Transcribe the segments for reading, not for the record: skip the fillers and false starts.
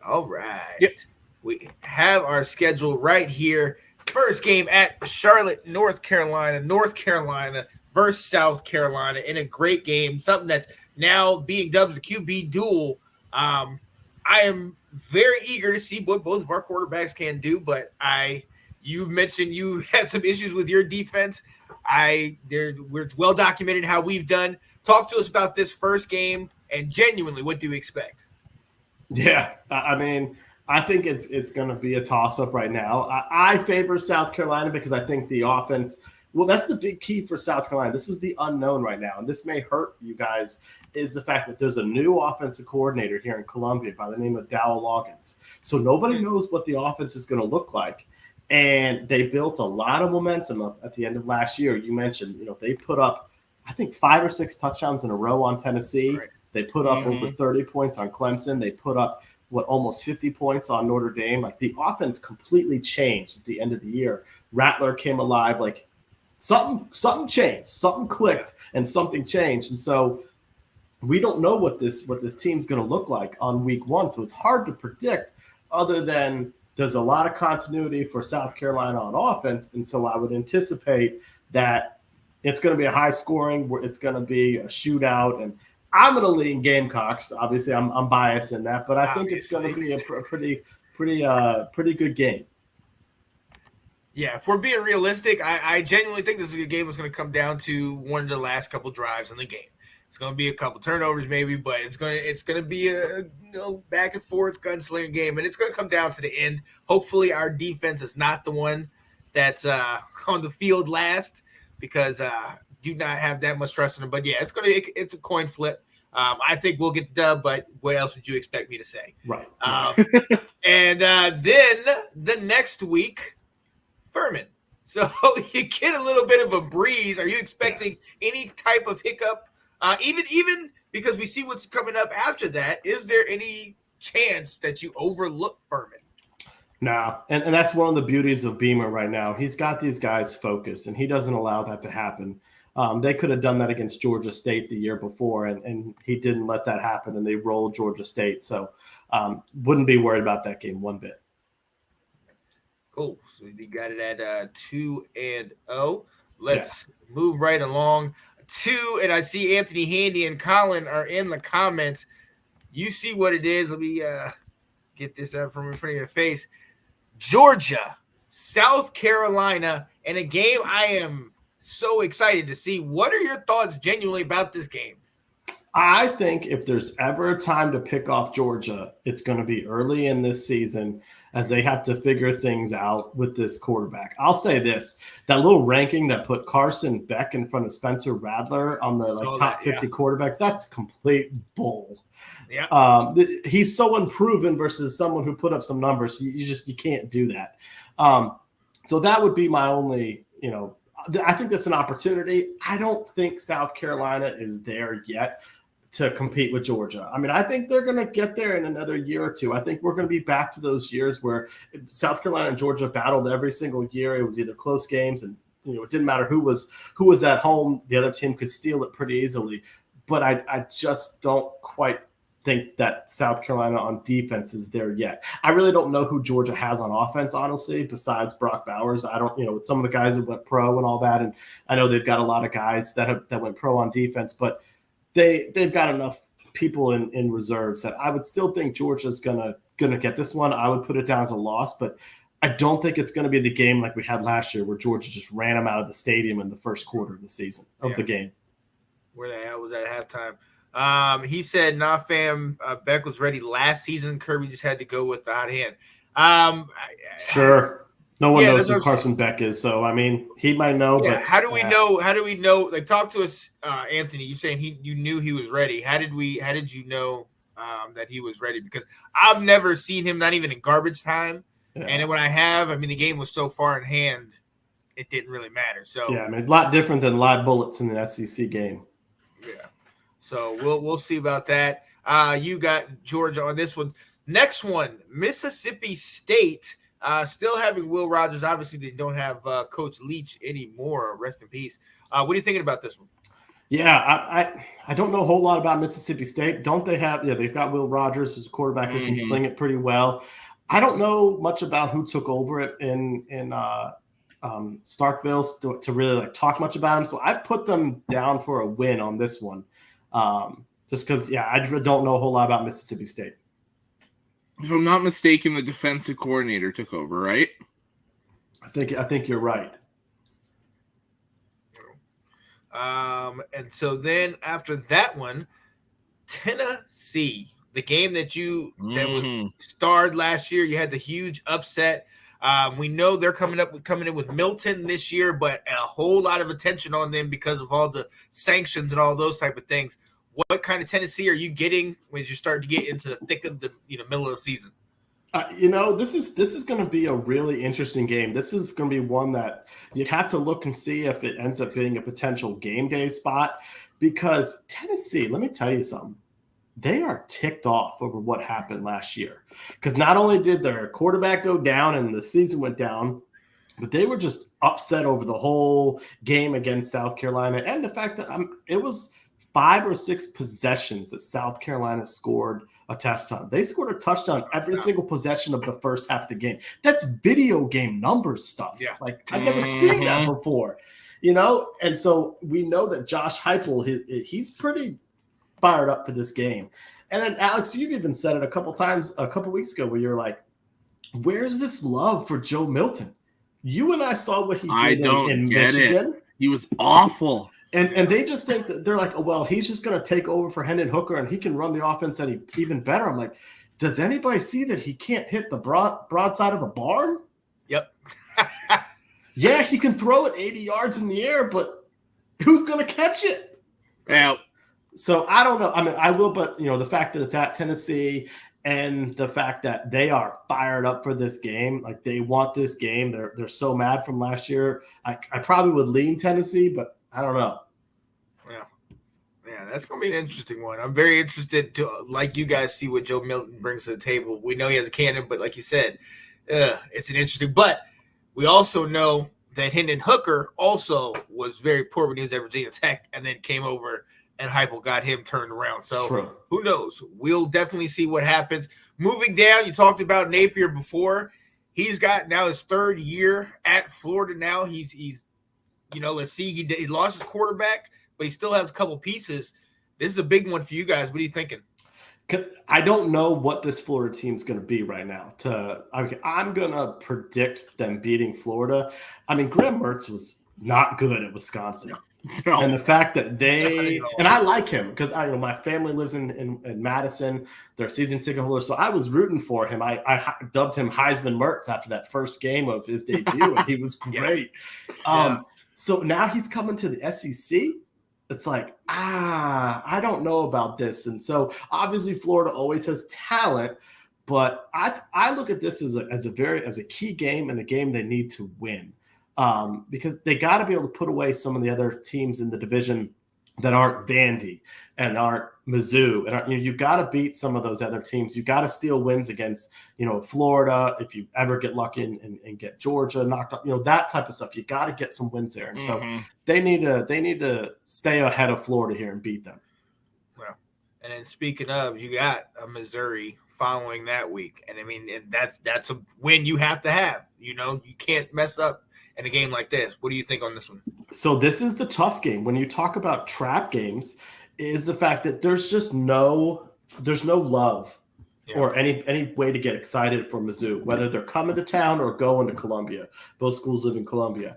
All right. Yep. We have our schedule right here. First game at Charlotte, North Carolina. North Carolina versus South Carolina in a great game. Something that's now being dubbed the QB duel. I am very eager to see what both of our quarterbacks can do, but you mentioned you had some issues with your defense. It's well documented how we've done. Talk to us about this first game and genuinely, what do you expect? Yeah, I mean, I think it's going to be a toss up right now. I favor South Carolina because I think the offense. Well, that's the big key for South Carolina. This is the unknown right now, and this may hurt you guys. Is the fact that there's a new offensive coordinator here in Columbia by the name of Dowell Loggins. So nobody knows what the offense is going to look like, and they built a lot of momentum up at the end of last year. You mentioned, they put up, I think, 5 or 6 touchdowns in a row on Tennessee. Right. They put up over 30 points on Clemson. They put up, almost 50 points on Notre Dame. Like, the offense completely changed at the end of the year. Rattler came alive. Like, something changed. Something clicked, and something changed. And so we don't know what this team's going to look like on week 1. So it's hard to predict, other than there's a lot of continuity for South Carolina on offense. And so I would anticipate that it's going to be a high scoring, where it's going to be a shootout, and I'm going to lean Gamecocks. Obviously, I'm biased in that, but I think it's going to be a pretty good game. Yeah, if we're being realistic, I genuinely think this is a game that's going to come down to one of the last couple drives in the game. It's going to be a couple turnovers maybe, but it's going to be a back and forth gunslinger game, and it's going to come down to the end. Hopefully, our defense is not the one that's on the field last, because do not have that much trust in them. But yeah, it's a coin flip. I think we'll get the dub, but what else would you expect me to say? Right. And then the next week, Furman. So you get a little bit of a breeze. Are you expecting any type of hiccup? Even because we see what's coming up after that, is there any chance that you overlook Furman? No, and that's one of the beauties of Beamer right now. He's got these guys focused, and he doesn't allow that to happen. They could have done that against Georgia State the year before, and he didn't let that happen, and they rolled Georgia State. So wouldn't be worried about that game one bit. Cool. So we got it at 2-0. Let's move right along. 2, and I see Anthony Handy and Colin are in the comments. You see what it is. Let me get this out from in front of your face. Georgia, South Carolina, and a game I am so excited to see. What are your thoughts genuinely about this game? I think if there's ever a time to pick off Georgia, it's going to be early in this season, as they have to figure things out with this quarterback. I'll say this, that little ranking that put Carson Beck in front of Spencer Rattler on the top 50 quarterbacks, that's complete bull. Yeah. He's so unproven versus someone who put up some numbers. You can't do that. So that would be my only, I think that's an opportunity. I don't think South Carolina is there yet to compete with Georgia. I mean, I think they're going to get there in another year or two. I think we're going to be back to those years where South Carolina and Georgia battled every single year. It was either close games, and it didn't matter who was at home. The other team could steal it pretty easily. But I just don't quite think that South Carolina on defense is there yet. I really don't know who Georgia has on offense, honestly, besides Brock Bowers. I don't, with some of the guys that went pro and all that, and I know they've got a lot of guys that went pro on defense, but they've got enough people in reserves that I would still think Georgia's gonna get this one. I would put it down as a loss, but I don't think it's going to be the game like we had last year where Georgia just ran them out of the stadium in the first quarter of the season of the game. Where the hell was that at halftime? He said, "Nah, fam. Beck was ready last season. Kirby just had to go with the hot hand." Sure. No one knows who Carson Beck is, so I mean, he might know. Yeah, but how do we know? How do we know? Like, talk to us, Anthony. You saying you knew he was ready? How did you know that he was ready? Because I've never seen him, not even in garbage time. Yeah. And when I have, I mean, the game was so far in hand, it didn't really matter. So yeah, I mean, a lot different than live bullets in the SEC game. Yeah. So we'll see about that. You got Georgia on this one. Next one, Mississippi State. Still having Will Rogers. Obviously, they don't have Coach Leach anymore. Rest in peace. What are you thinking about this one? Yeah, I don't know a whole lot about Mississippi State. Don't they have? Yeah, they've got Will Rogers as a quarterback who can sling it pretty well. I don't know much about who took over it in Starkville to really like talk much about him. So I've put them down for a win on this one, just because I don't know a whole lot about Mississippi State. If I'm not mistaken, the defensive coordinator took over, right? I think you're right. And so then after that one, Tennessee, the game that was starred last year, you had the huge upset. We know they're coming in with Milton this year, but a whole lot of attention on them because of all the sanctions and all those type of things. What kind of Tennessee are you getting when you start to get into the thick of the middle of the season? This is going to be a really interesting game. This is going to be one that you'd have to look and see if it ends up being a potential game day spot, because Tennessee, let me tell you something, they are ticked off over what happened last year, because not only did their quarterback go down and the season went down, but they were just upset over the whole game against South Carolina, and the fact that it was 5 or 6 possessions that South Carolina scored a touchdown. They scored a touchdown every single possession of the first half of the game. That's video game numbers stuff. Yeah. Like, I've never seen that before, And so we know that Josh Heupel, he's pretty fired up for this game. And then, Alex, you've even said it a couple times a couple weeks ago where you're like, where's this love for Joe Milton? You and I saw what he did in Michigan. He was awful. And they just think that they're like, oh, well, he's just going to take over for Hendon Hooker and he can run the offense even better. I'm like, does anybody see that he can't hit the broadside of a barn? Yep. Yeah, he can throw it 80 yards in the air, but who's going to catch it? Yeah. So I don't know. I mean, I will, but the fact that it's at Tennessee and the fact that they are fired up for this game, like they want this game. They're so mad from last year. I probably would lean Tennessee, but I don't know. Yeah, that's going to be an interesting one. I'm very interested to, like you guys, see what Joe Milton brings to the table. We know he has a cannon, but like you said, it's an interesting. But we also know that Hendon Hooker also was very poor when he was at Virginia Tech and then came over and Heupel got him turned around. So Who knows? We'll definitely see what happens. Moving down, you talked about Napier before. He's got now his 3rd year at Florida now. He's let's see. He lost his quarterback, but he still has a couple pieces. This is a big one for you guys. What are you thinking? I don't know what this Florida team's going to be right now. I'm going to predict them beating Florida. I mean, Graham Mertz was not good at Wisconsin. No. And the fact that and I like him because my family lives in Madison. They're season ticket holders, so I was rooting for him. I dubbed him Heisman Mertz after that first game of his debut, and he was great. So now he's coming to the SEC. It's like, I don't know about this. And so obviously Florida always has talent, but I look at this as a key game and a game they need to win. Because they got to be able to put away some of the other teams in the division that aren't Vandy and aren't Mizzou. And you've got to beat some of those other teams. You've got to steal wins against, Florida. If you ever get lucky and get Georgia knocked up, that type of stuff. You got to get some wins there. And so they need to stay ahead of Florida here and beat them. Well, and then speaking of, you got a Missouri following that week. And I mean, and that's a win you have to have. You can't mess up in a game like this. What do you think on this one? So this is the tough game. When you talk about trap games, is the fact that there's no love or any way to get excited for Mizzou, whether they're coming to town or going to Columbia. Both schools live in Columbia.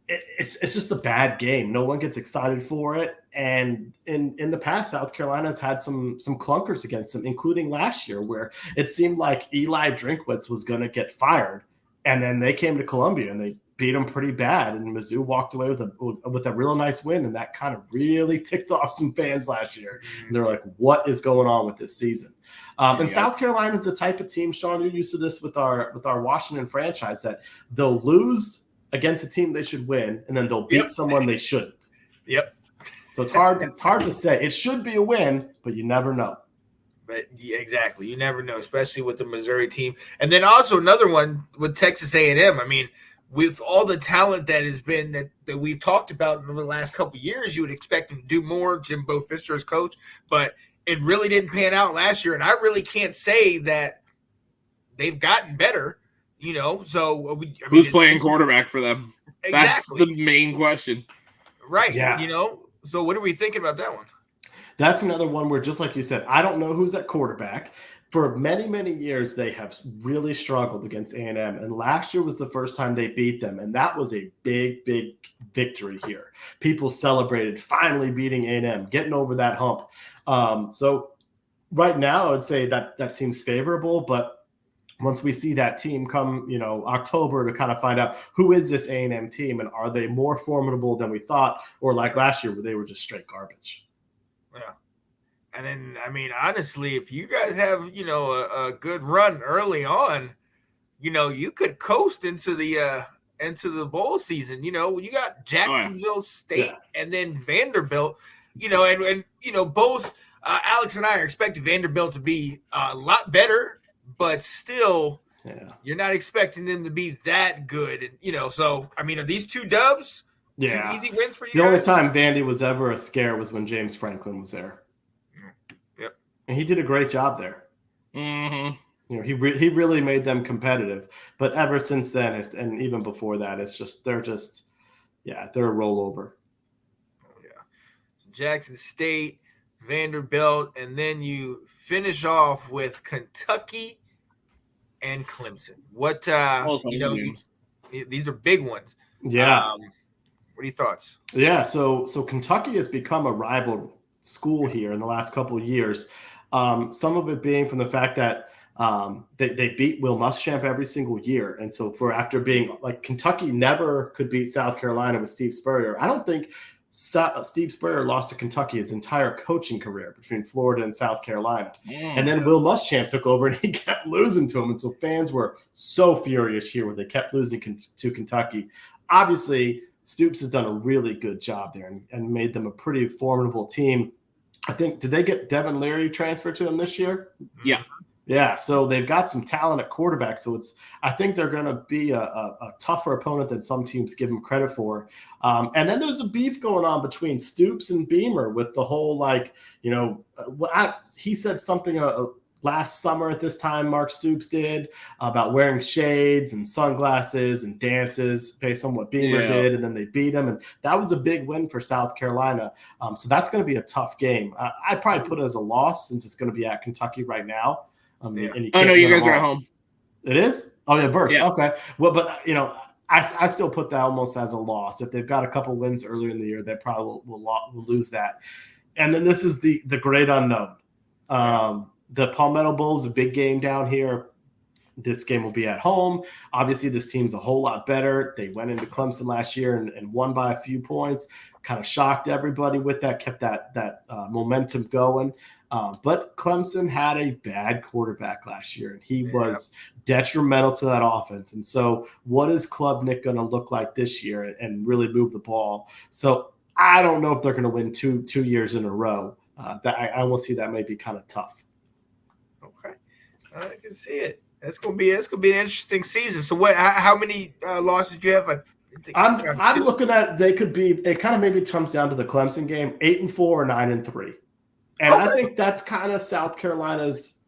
It's just a bad game. No one gets excited for it. And in the past, South Carolina's had some clunkers against them, including last year, where it seemed like Eli Drinkwitz was going to get fired. And then they came to Columbia and they beat them pretty bad. And Mizzou walked away with a real nice win. And that kind of really ticked off some fans last year. And they're like, what is going on with this season? And South Carolina is the type of team, Sean, you're used to this with our Washington franchise, that they'll lose against a team they should win, and then they'll beat someone they shouldn't. Yep. So it's hard to say. It should be a win, but you never know. But yeah, exactly. You never know, especially with the Missouri team. And then also another one with Texas A&M. I mean, with all the talent that has been that we've talked about over the last couple of years, you would expect him to do more. Jimbo Fisher as coach, but it really didn't pan out last year, and I really can't say that they've gotten better. So who's playing quarterback for them? Exactly. That's the main question, right? Yeah. So what are we thinking about that one? That's another one where, just like you said, I don't know who's at quarterback. For many, many years, they have really struggled against A&M, and last year was the first time they beat them, and that was a big, big victory here. People celebrated finally beating A&M, getting over that hump. So right now, I would say that seems favorable, but once we see that team come, October, to kind of find out who is this A&M team and are they more formidable than we thought, or like last year where they were just straight garbage. Yeah. And then, honestly, if you guys have, a good run early on, you could coast into the bowl season. You got Jacksonville State and then Vanderbilt, and both Alex and I are expecting Vanderbilt to be a lot better, but still, you're not expecting them to be that good. And, so, are these two dubs? Yeah. 2 easy wins for you The guys? only time Vandy was ever a scare was when James Franklin was there. Yep. And he did a great job there. Mm-hmm. He really made them competitive. But ever since then, and even before that, they're a rollover. Oh, yeah. Jackson State, Vanderbilt, and then you finish off with Kentucky and Clemson. What these are big ones. Yeah. What are your thoughts? Yeah, so Kentucky has become a rival school here in the last couple of years. Some of it being from the fact that they beat Will Muschamp every single year. And so after being like, Kentucky never could beat South Carolina with Steve Spurrier. I don't think Steve Spurrier lost to Kentucky his entire coaching career between Florida and South Carolina. And then Will Muschamp took over and he kept losing to him. And so fans were so furious here when they kept losing to Kentucky. Obviously, Stoops has done a really good job there and made them a pretty formidable team. I think, did they get Devin Leary transferred to them this year? Yeah. Yeah, so they've got some talent at quarterback. So I think they're going to be a tougher opponent than some teams give them credit for. And then there's a beef going on between Stoops and Beamer with the whole, he said something last summer at this time, Mark Stoops did, about wearing shades and sunglasses and dances based on what Beamer did, and then they beat him. And that was a big win for South Carolina. So that's going to be a tough game. I'd probably put it as a loss since it's going to be at Kentucky right now. And you you guys are at home. It is? Oh, yeah, Verse. Yeah. Okay. Well, but, I still put that almost as a loss. If they've got a couple wins earlier in the year, they probably will lose that. And then this is the great unknown. The Palmetto Bowl is a big game down here. This game will be at home. Obviously, this team's a whole lot better. They went into Clemson last year and won by a few points. Kind of shocked everybody with that, kept that momentum going. But Clemson had a bad quarterback last year, and he was detrimental to that offense. And so what is Klubnik going to look like this year and really move the ball? So I don't know if they're going to win two years in a row. I will see that may be kind of tough. Okay, I can see it. It's gonna be an interesting season. So how many losses do you have? I'm looking at, they could be, it kind of maybe comes down to the Clemson game, 8-4 or 9-3. And I think that's kind of South Carolina's,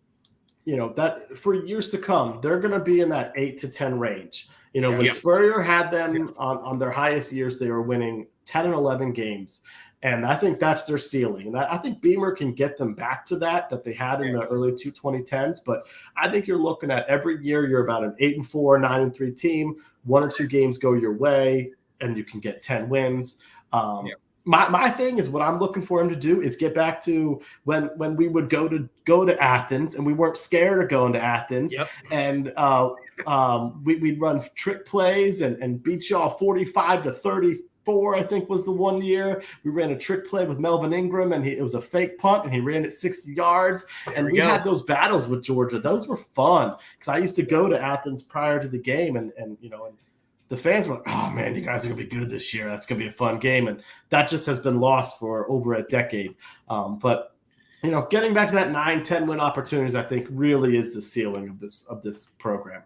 that for years to come, they're going to be in that 8-10 range. When Spurrier had them on their highest years, they were winning 10 and 11 games. And I think that's their ceiling. And I think Beamer can get them back to that they had in the early 2010s. But I think you're looking at every year you're about an 8-4, 9-3 team. 1 or 2 games go your way, and you can get 10 wins. My thing is, what I'm looking for him to do is get back to when we would go to Athens and we weren't scared of going to Athens, and we'd run trick plays and beat y'all 45-34. I think was the one year we ran a trick play with Melvin Ingram, and it was a fake punt, and he ran it 60 yards. And we had those battles with Georgia. Those were fun because I used to go to Athens prior to the game, and the fans were like, oh, man, you guys are going to be good this year. That's going to be a fun game. And that just has been lost for over a decade. But getting back to that 9-10 win opportunities, I think really is the ceiling of this program.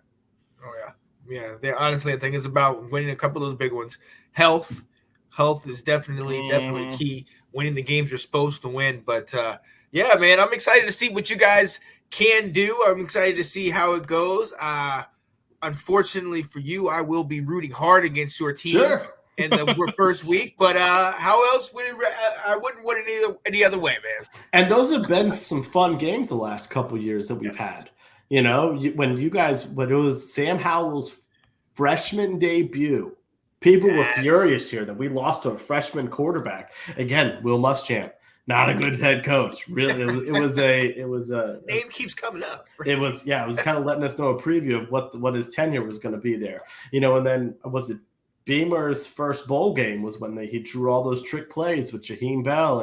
Oh, yeah. Yeah, they honestly, I think it's about winning a couple of those big ones. Health is definitely key. Winning the games you're supposed to win. But yeah, man, I'm excited to see what you guys can do. I'm excited to see how it goes. Unfortunately for you, I will be rooting hard against your team in the first week. But how else would I wouldn't want it any other way, man. And those have been some fun games the last couple years that we've had. You know, when it was Sam Howell's freshman debut, people were furious here that we lost to a freshman quarterback. Again, Will Muschamp, not a good head coach. Really, it was a name keeps coming up. It was kind of letting us know a preview of what his tenure was going to be there. You know, and then was it Beamer's first bowl game was when he drew all those trick plays with Jaheim Bell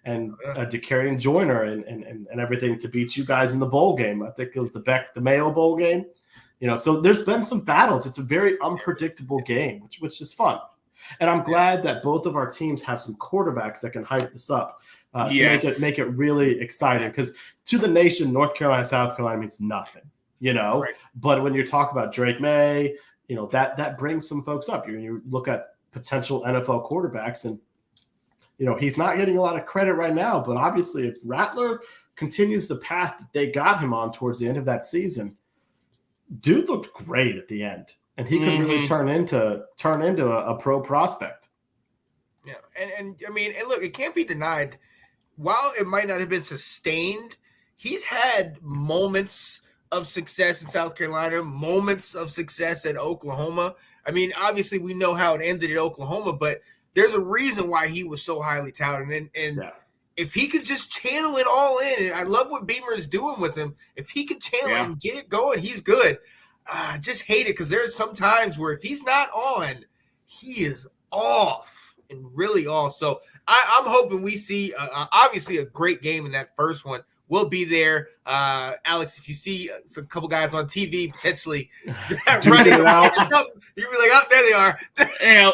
and DeCarrion Joyner and everything to beat you guys in the bowl game. I think it was the Mayo Bowl game. You know, so there's been some battles. It's a very unpredictable game, which is fun. And I'm glad that both of our teams have some quarterbacks that can hype this up to make it really exciting. Because to the nation, North Carolina, South Carolina means nothing, you know. Right. But when you talk about Drake May, you know, that brings some folks up. You look at potential NFL quarterbacks, and you know, he's not getting a lot of credit right now, but obviously if Rattler continues the path that they got him on towards the end of that season, dude looked great at the end. And he could really turn into a pro prospect. Yeah. And I mean, and look, it can't be denied. While it might not have been sustained, he's had moments of success in South Carolina, moments of success at Oklahoma. I mean, obviously we know how it ended at Oklahoma, but there's a reason why he was so highly touted. And if he could just channel it all in, and I love what Beamer is doing with him. If he could channel it and get it going, he's good. I just hate it because there's some times where if he's not on, he is off and really off. So I'm hoping we see obviously a great game in that first one. We'll be there. Alex, if you see a couple guys on TV potentially running out, you'll be like, oh, there they are.